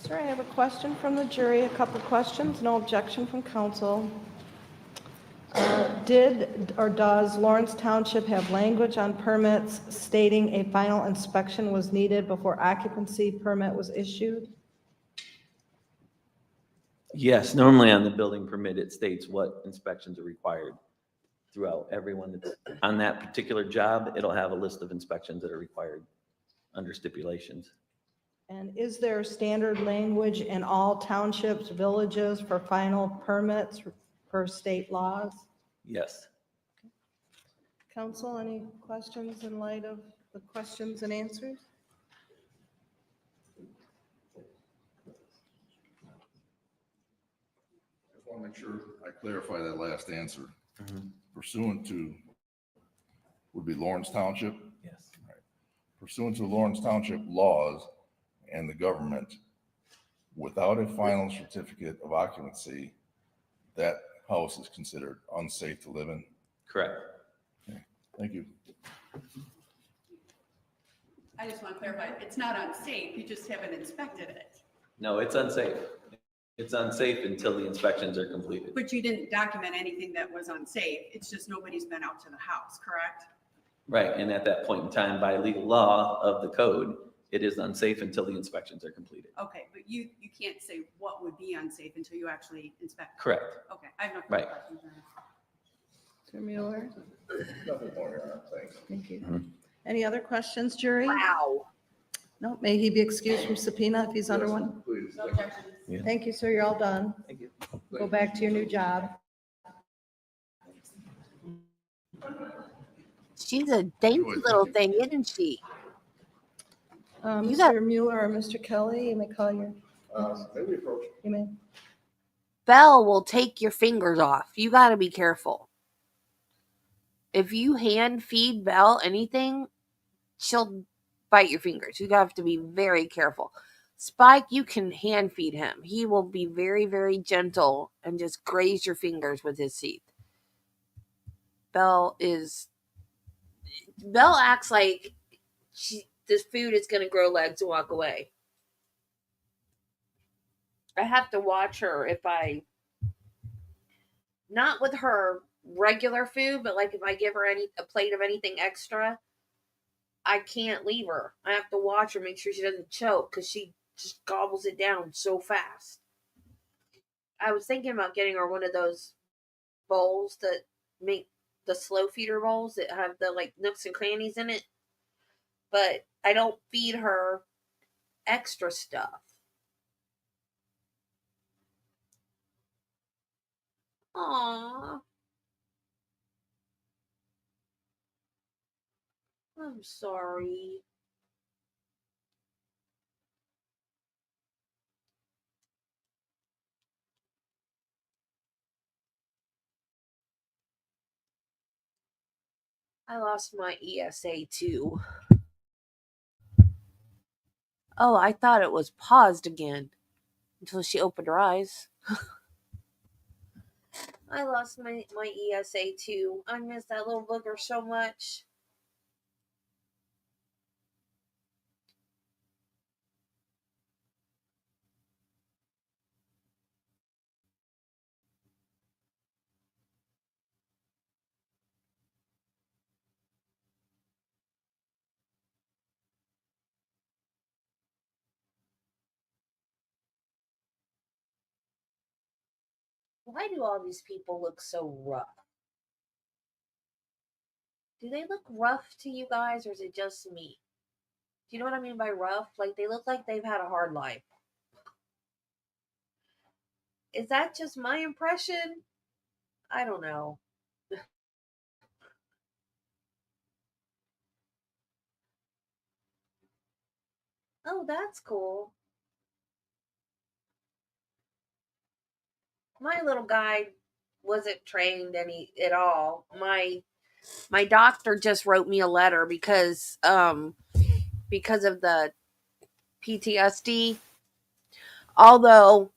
Sir, I have a question from the jury, a couple questions, no objection from counsel. Did or does Lawrence Township have language on permits stating a final inspection was needed before occupancy permit was issued? Yes, normally on the building permit, it states what inspections are required throughout everyone that's on that particular job. It'll have a list of inspections that are required under stipulations. And is there standard language in all townships, villages for final permits per state laws? Yes. Counsel, any questions in light of the questions and answers? I just want to make sure I clarify that last answer. Mhm. Pursuant to would be Lawrence Township. Yes. Pursuant to Lawrence Township laws and the government, without a final certificate of occupancy, that house is considered unsafe to live in. Correct. Thank you. I just want to clarify, it's not unsafe, you just haven't inspected it. No, it's unsafe. It's unsafe until the inspections are completed. But you didn't document anything that was unsafe, it's just nobody's been out to the house, correct? Right, and at that point in time, by legal law of the code, it is unsafe until the inspections are completed. Okay, but you can't say what would be unsafe until you actually inspect. Correct. Okay, I have no Right. questions. Mr. Mueller? Nothing more, Your Honor. Thanks. Thank you. Any other questions, jury? Wow. No, may he be excused from subpoena if he's under one? Please. No objections. Yeah. Thank you, sir, you're all done. Thank you. Go back to your new job. She's a dainty little thing, isn't she? You got- Mr. Mueller or Mr. Kelly, you may call your, Maybe approach. you may. Belle will take your fingers off. You got to be careful. If you hand feed Belle anything, she'll bite your fingers. You have to be very careful. Spike, you can hand feed him. He will be very, very gentle and just graze your fingers with his teeth. Belle acts like this food is going to grow legs and walk away. I have to watch her not with her regular food, but like if I give her a plate of anything extra, I can't leave her. I have to watch her, make sure she doesn't choke, because she just gobbles it down so fast. I was thinking about getting her one of those bowls that make the slow feeder bowls that have the like nooks and crannies in it, but I don't feed her extra stuff. Aww. I'm sorry. I lost my ESA too. Oh, I thought it was paused again until she opened her eyes. I lost my ESA too. I miss that little booger so much. Why do all these people look so rough? Do they look rough to you guys, or is it just me? Do you know what I mean by rough? Like they look like they've had a hard life. Is that just my impression? I don't know. Oh, that's cool. My little guy wasn't trained at all. My doctor just wrote me a letter because of the PTSD. Although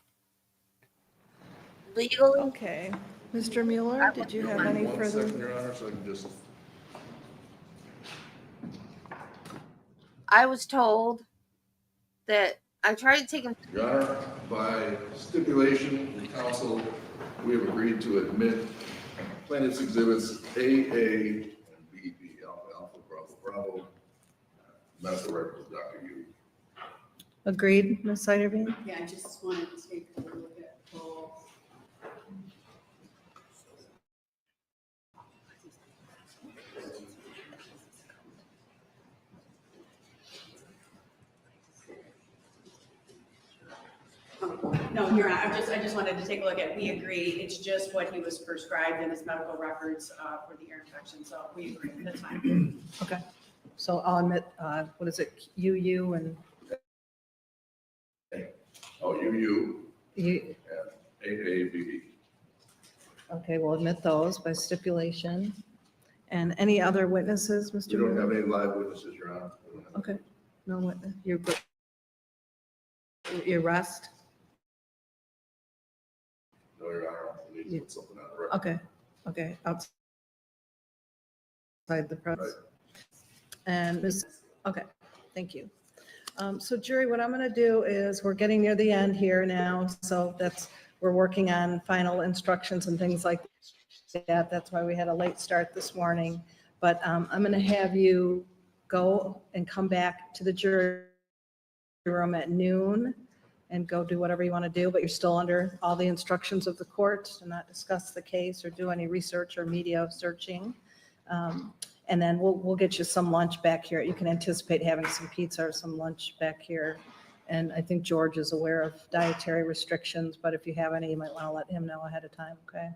legally, Okay. Mr. Mueller, did you have any 1 further? second, Your Honor, so I can just. I was told that I tried to take him. Your Honor, by stipulation, the council, we have agreed to admit plaintiff's exhibits AA and BB, Alpha, Bravo, medical records of Dr. Yu. Agreed, Ms. Seiderbean? Yeah, I just wanted to take a look at both. No, you're not. I just wanted to take a look at, we agree, it's just what he was prescribed in his medical records for the ear infection, so we agree, that's fine. Okay. So I'll admit, what is it, UU and Oh, UU you, and AABB. okay, we'll admit those by stipulation. And any other witnesses, Mr. We don't Moon? have any live witnesses, Your Honor. We don't have- Okay, no witness. Your rest? No, Your Honor, we need to put something on the record. Okay, outside the press. Right. And okay, thank you. So jury, what I'm going to do is, we're getting near the end here now, so we're working on final instructions and things like that. That's why we had a late start this morning. But I'm going to have you go and come back to the jury room at noon and go do whatever you want to do, but you're still under all the instructions of the court to not discuss the case or do any research or media searching. And then we'll get you some lunch back here. You can anticipate having some pizza or some lunch back here. And I think George is aware of dietary restrictions, but if you have any, you might want to let him know ahead of time, okay?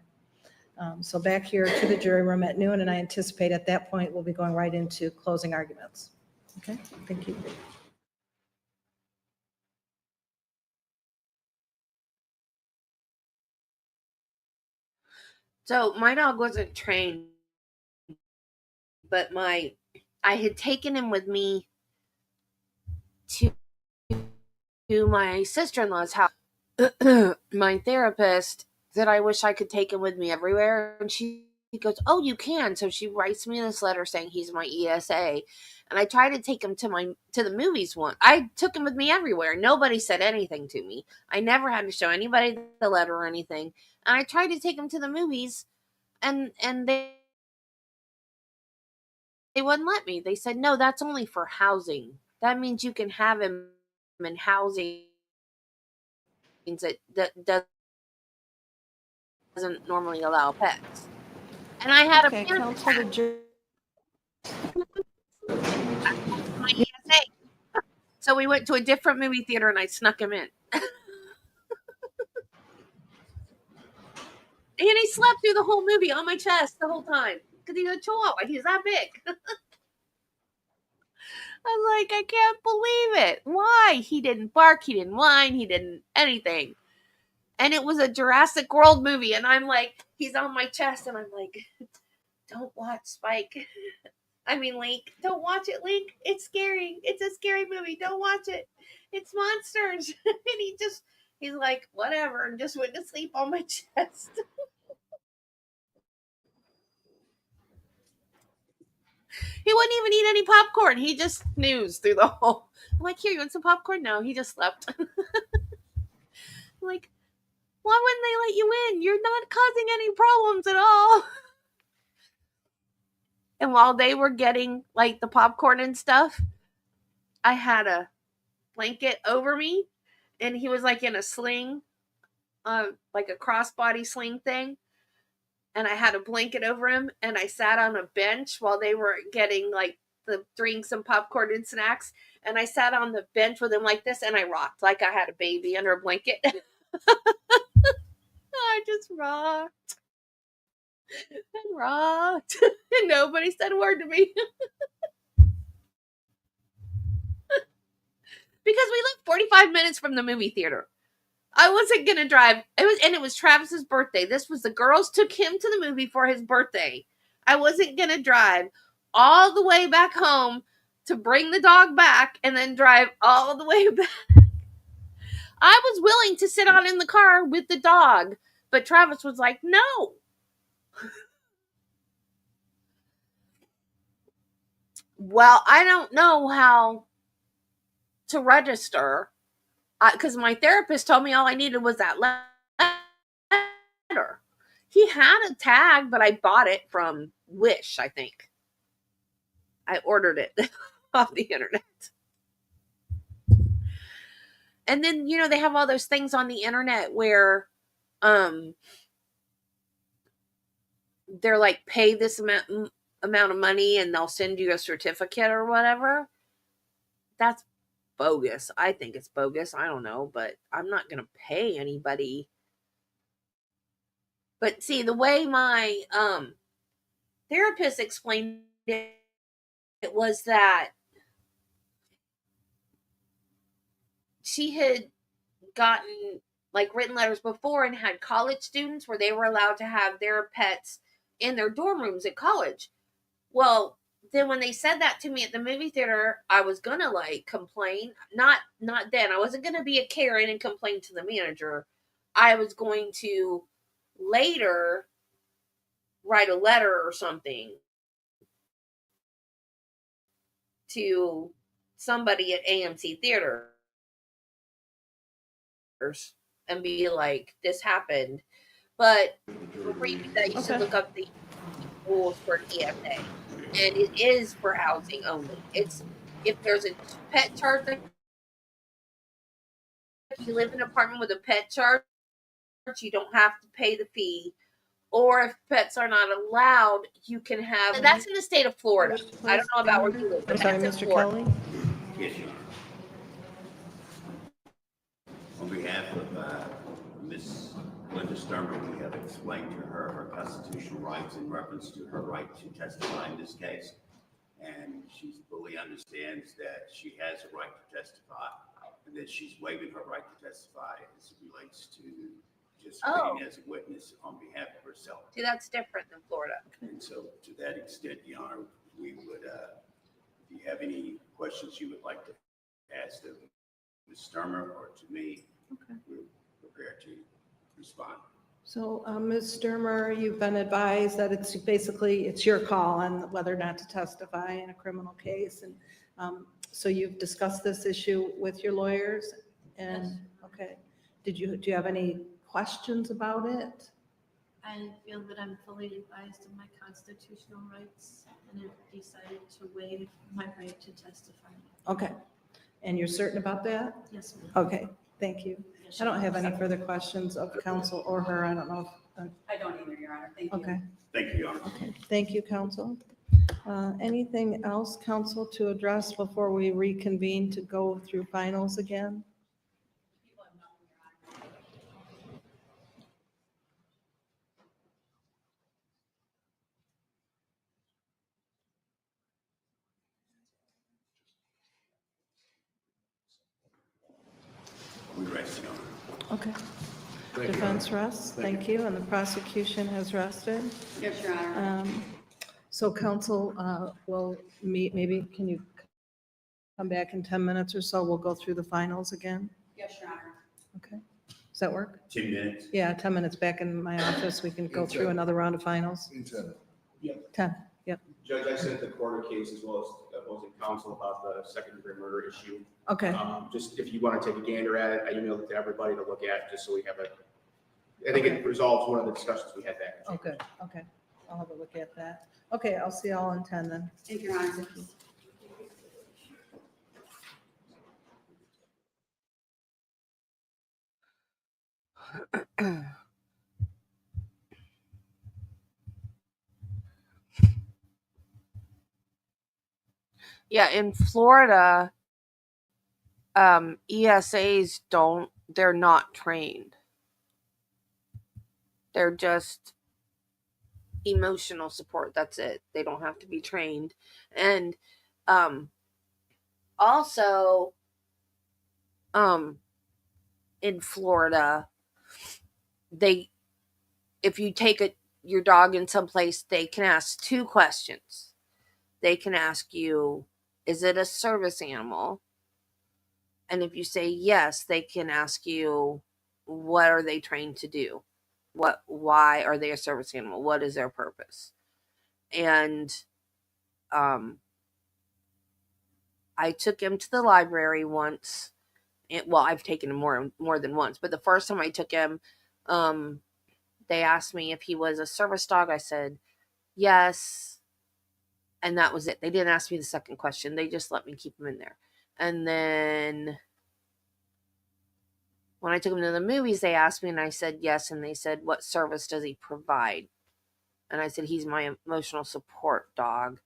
So back here to the jury room at noon, and I anticipate at that point, we'll be going right into closing arguments. Okay, thank you. So my dog wasn't trained, but I had taken him with me to my sister-in-law's house. My therapist said I wish I could take him with me everywhere, and she goes, "Oh, you can." So she writes me this letter saying he's my ESA, and I tried to take him to the movies once. I took him with me everywhere. Nobody said anything to me. I never had to show anybody the letter or anything. And I tried to take him to the movies, and they wouldn't let me. They said, "No, that's only for housing. That means you can have him in housing that doesn't normally allow pets." And I had Okay, a parent counsel, the jury. my ESA. So we went to a different movie theater and I snuck him in. And he slept through the whole movie on my chest the whole time. Because he's a chihuahua. He's that big. I'm like, I can't believe it. Why? He didn't bark. He didn't whine. He didn't anything. And it was a Jurassic World movie. And I'm like, he's on my chest. And I'm like, don't watch Spike. Link. Don't watch it, Link. It's scary. It's a scary movie. Don't watch it. It's monsters. And he's like, whatever. And just went to sleep on my chest. He wouldn't even eat any popcorn. He just snoozed through the whole. I'm like, here, you want some popcorn? No, he just slept. I'm like, why wouldn't they let you in? You're not causing any problems at all. And while they were getting like the popcorn and stuff, I had a blanket over me, and he was like in a sling, like a crossbody sling thing. And I had a blanket over him, and I sat on a bench while they were getting like the drinks and popcorn and snacks. And I sat on the bench with him like this, and I rocked like I had a baby under a blanket. I just rocked and rocked, and nobody said a word to me. Because we lived 45 minutes from the movie theater. I wasn't going to drive. It was Travis's birthday. This was the girls took him to the movie for his birthday. I wasn't going to drive all the way back home to bring the dog back and then drive all the way back. I was willing to sit on in the car with the dog, but Travis was like, no. Well, I don't know how to register, because my therapist told me all I needed was that letter. He had a tag, but I bought it from Wish, I think. I ordered it off the internet. And then, they have all those things on the internet where they're like, pay this amount of money and they'll send you a certificate or whatever. That's bogus. I think it's bogus. I don't know, but I'm not going to pay anybody. But see, the way my therapist explained it was that she had gotten like written letters before and had college students where they were allowed to have their pets in their dorm rooms at college. Well, then when they said that to me at the movie theater, I was gonna like complain. Not then. I wasn't gonna be a Karen and complain to the manager. I was going to later write a letter or something to somebody at AMC Theaters and be like, this happened. But reading that, you should Okay. look up the rules for ESA. And it is for housing only. It's if there's a pet charge, like if you live in an apartment with a pet charge, you don't have to pay the fee. Or if pets are not allowed, you can have. That's in the state of Florida. I don't know about where you live, I'm but sorry, that's in Mr. Florida. Kelly? Yes, Your Honor. On behalf of Ms. Linda Stermer, we have explained to her her constitutional rights in reference to her right to testify in this case. And she fully understands that she has a right to testify and that she's waiving her right to testify as it relates to participating as a witness on behalf of herself. See, that's different than Florida. And so to that extent, Your Honor, we would, if you have any questions you would like to ask of Ms. Stermer or to me, we're prepared to respond. So, Ms. Stermer, you've been advised that it's basically, it's your call on whether or not to testify in a criminal case. And so you've discussed this issue with your lawyers? And, okay. Do you have any questions about it? I feel that I'm fully advised of my constitutional rights and have decided to waive my right to testify. Okay. And you're certain about that? Yes, ma'am. Okay, thank you. I don't have any further questions of counsel or her. I don't know if, I don't either, Your Honor. Thank you. okay. Thank you, Your Honor. Okay, thank you, counsel. Anything else, counsel, to address before we reconvene to go through finals again? We rest, Your Honor. Okay. Defense rests, thank you, and the prosecution has rested. Yes, Your Honor. So counsel will meet, maybe can you come back in 10 minutes or so? We'll go through the finals again. Yes, Your Honor. Okay, does that work? 10 minutes. Yeah, 10 minutes back in my office. We can go through another round of finals. 10, yep. Judge, I sent the quarter case as well as opposing counsel about the second-degree murder issue. Okay, Just if you want to take a gander at it, I emailed it to everybody to look at, just so we have I think it resolves one of the discussions we had back. okay, okay. I'll have a look at that. Okay, I'll see y'all in 10 then. Thank you, Your Honor. Yeah, in Florida, ESAs they're not trained. They're just emotional support. That's it. They don't have to be trained. And also in Florida, if you take your dog in someplace, they can ask 2 questions. They can ask you, is it a service animal? And if you say yes, they can ask you, what are they trained to do? Why are they a service animal? What is their purpose? And I took him to the library once. I've taken him more than once, but the first time I took him, they asked me if he was a service dog. I said yes, and that was it. They didn't ask me the second question. They just let me keep him in there. And then when I took him to the movies, they asked me, and I said yes, and they said, what service does he provide? And I said, he's my emotional support dog.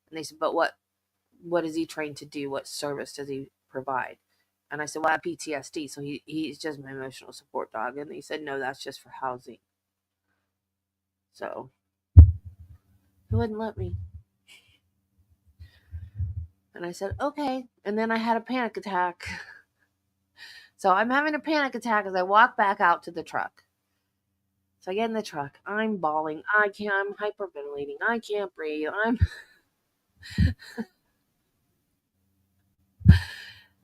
And they said, but what is he trained to do? What service does he provide? And I said, well, I have PTSD, so he's just my emotional support dog. And they said, no, that's just for housing. So he wouldn't let me. And I said, okay. And then I had a panic attack. So I'm having a panic attack as I walk back out to the truck. So I get in the truck. I'm bawling. I'm hyperventilating. I can't breathe.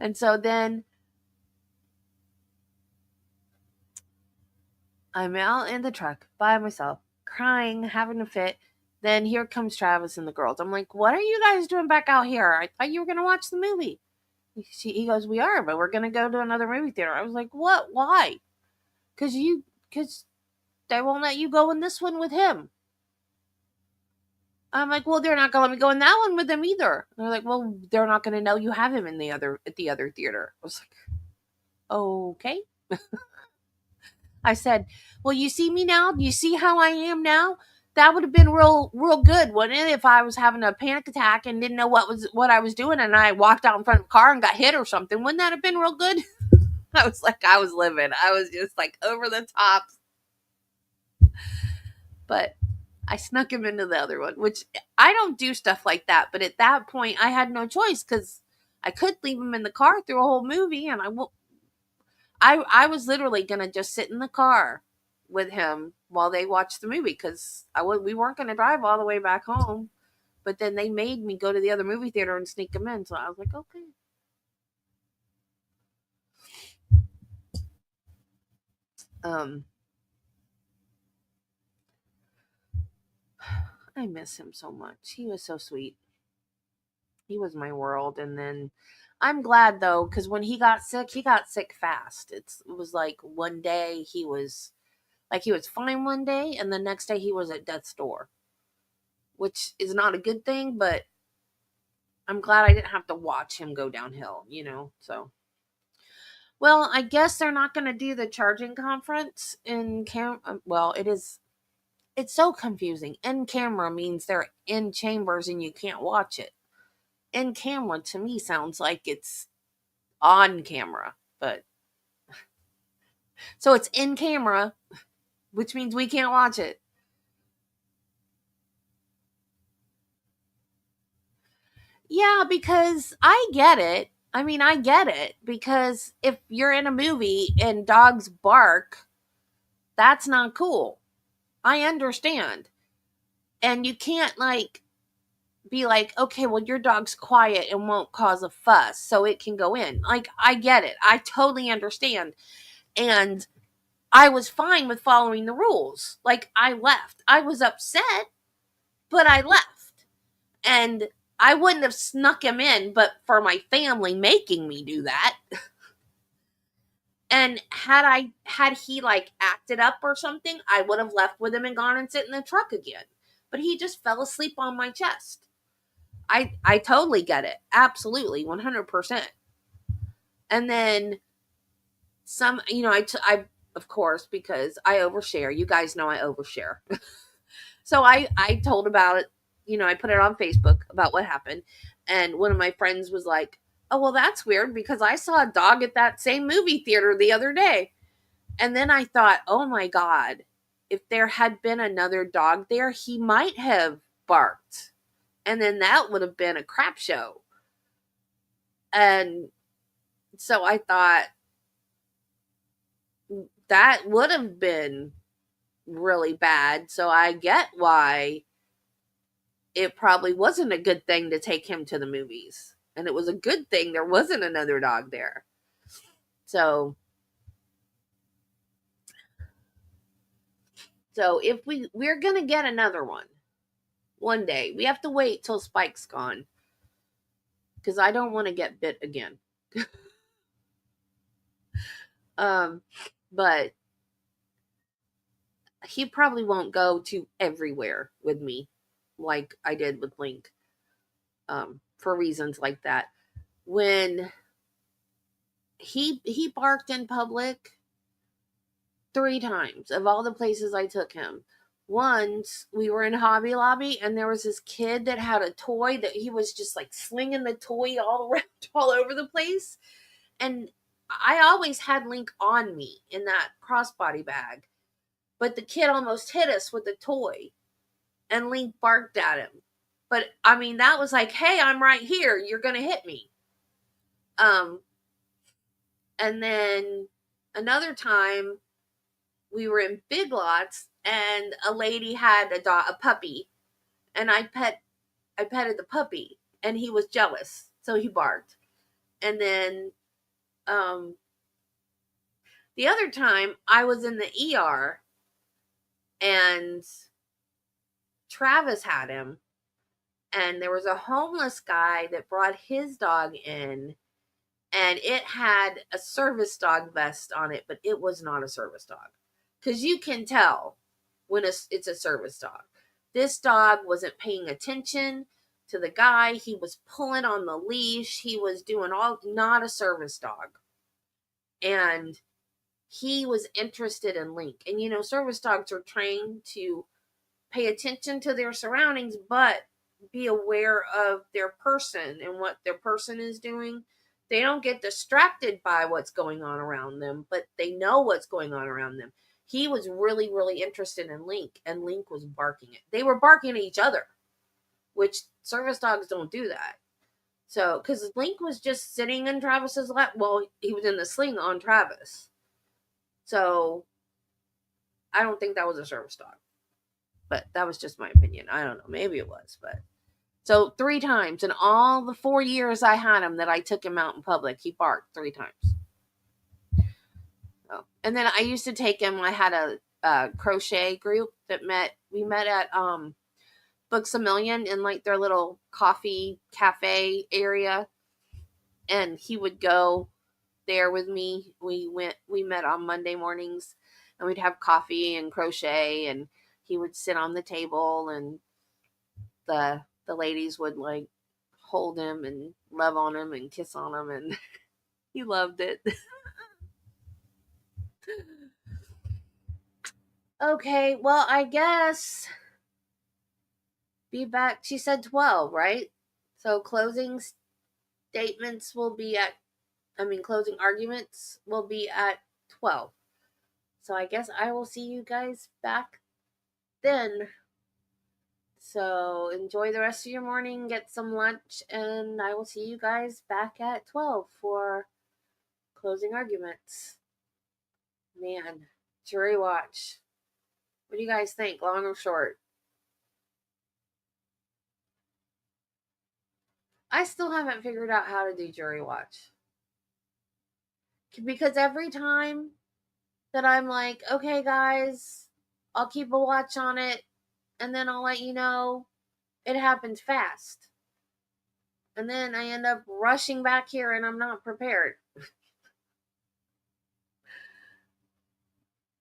And so then I'm out in the truck by myself, crying, having a fit. Then here comes Travis and the girls. I'm like, what are you guys doing back out here? I thought you were going to watch the movie. He goes, we are, but we're going to go to another movie theater. I was like, what? Why? Because they won't let you go in this one with him. I'm like, well, they're not going to let me go in that one with them either. And they're like, well, they're not going to know you have him at the other theater. I was like, okay. I said, well, you see me now? You see how I am now? That would have been real good, wouldn't it? If I was having a panic attack and didn't know what I was doing and I walked out in front of a car and got hit or something. Wouldn't that have been real good? I was like, I was living. I was just like over the top. But I snuck him into the other one, which I don't do stuff like that. But at that point, I had no choice because I could leave him in the car through a whole movie, and I was literally gonna just sit in the car with him while they watched the movie because we weren't gonna drive all the way back home. But then they made me go to the other movie theater and sneak him in, so I was like, okay. I miss him so much. He was so sweet. He was my world. And then I'm glad though, because when he got sick fast. It was like one day he was fine one day, and the next day he was at death's door, which is not a good thing, but I'm glad I didn't have to watch him go downhill, so. Well, I guess they're not going to do the charging conference in well, it's so confusing. In camera means they're in chambers and you can't watch it. In camera to me sounds like it's on camera, but so it's in camera, which means we can't watch it. Yeah, because I get it. I mean, I get it because if you're in a movie and dogs bark, that's not cool. I understand. And you can't be like, okay, well, your dog's quiet and won't cause a fuss, so it can go in. Like, I get it. I totally understand. And I was fine with following the rules. Like, I left. I was upset, but I left. And I wouldn't have snuck him in, but for my family making me do that. And had he acted up or something, I would have left with him and gone and sit in the truck again. But he just fell asleep on my chest. I totally get it. Absolutely. 100%. And then some, I of course, because I overshare. You guys know I overshare. So I told about it. I put it on Facebook about what happened. And one of my friends was like, oh, well, that's weird because I saw a dog at that same movie theater the other day. And then I thought, oh my God, if there had been another dog there, he might have barked. And then that would have been a crap show. And so I thought that would have been really bad. So I get why it probably wasn't a good thing to take him to the movies. And it was a good thing there wasn't another dog there. So if we're going to get another one day, we have to wait till Spike's gone. Because I don't want to get bit again. But he probably won't go to everywhere with me like I did with Link. For reasons like that. When he barked in public 3 times of all the places I took him. Once we were in Hobby Lobby and there was this kid that had a toy that he was just slinging the toy all around, all over the place. And I always had Link on me in that crossbody bag. But the kid almost hit us with the toy and Link barked at him. But I mean, that was like, hey, I'm right here. You're going to hit me. And then another time we were in Big Lots and a lady had a puppy and I pet I petted the puppy and he was jealous, so he barked. And then the other time I was in the ER and Travis had him, and there was a homeless guy that brought his dog in, and it had a service dog vest on it, but it was not a service dog, because you can tell when it's a service dog. This dog wasn't paying attention to the guy. He was pulling on the leash. He was doing not a service dog. And he was interested in Link. And service dogs are trained to pay attention to their surroundings, but be aware of their person and what their person is doing. They don't get distracted by what's going on around them, but they know what's going on around them. He was really, really interested in Link, and Link was barking it. They were barking at each other, which service dogs don't do that. So, because Link was just sitting in Travis's lap. Well, he was in the sling on Travis. So, I don't think that was a service dog. But that was just my opinion. I don't know. Maybe it was, but. So 3 times in all the 4 years I had him that I took him out in public, he barked 3 times. Oh. And then I used to take him. I had a crochet group that we met at Books A Million in like their little coffee cafe area, and he would go there with me. We met on Monday mornings, and we'd have coffee and crochet, and he would sit on the table, and the ladies would like hold him and love on him and kiss on him, and he loved it. Okay, well, I guess be back. She said 12, right? So closing arguments will be at 12. So I guess I will see you guys back then. So enjoy the rest of your morning, get some lunch, and I will see you guys back at 12 for closing arguments. Man, jury watch. What do you guys think, long or short? I still haven't figured out how to do jury watch. Because every time that I'm like, okay guys, I'll keep a watch on it, and then I'll let you know, it happens fast. And then I end up rushing back here and I'm not prepared.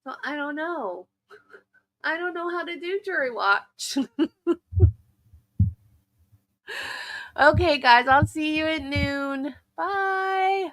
So I don't know. I don't know how to do jury watch. Okay, guys, I'll see you at noon. Bye.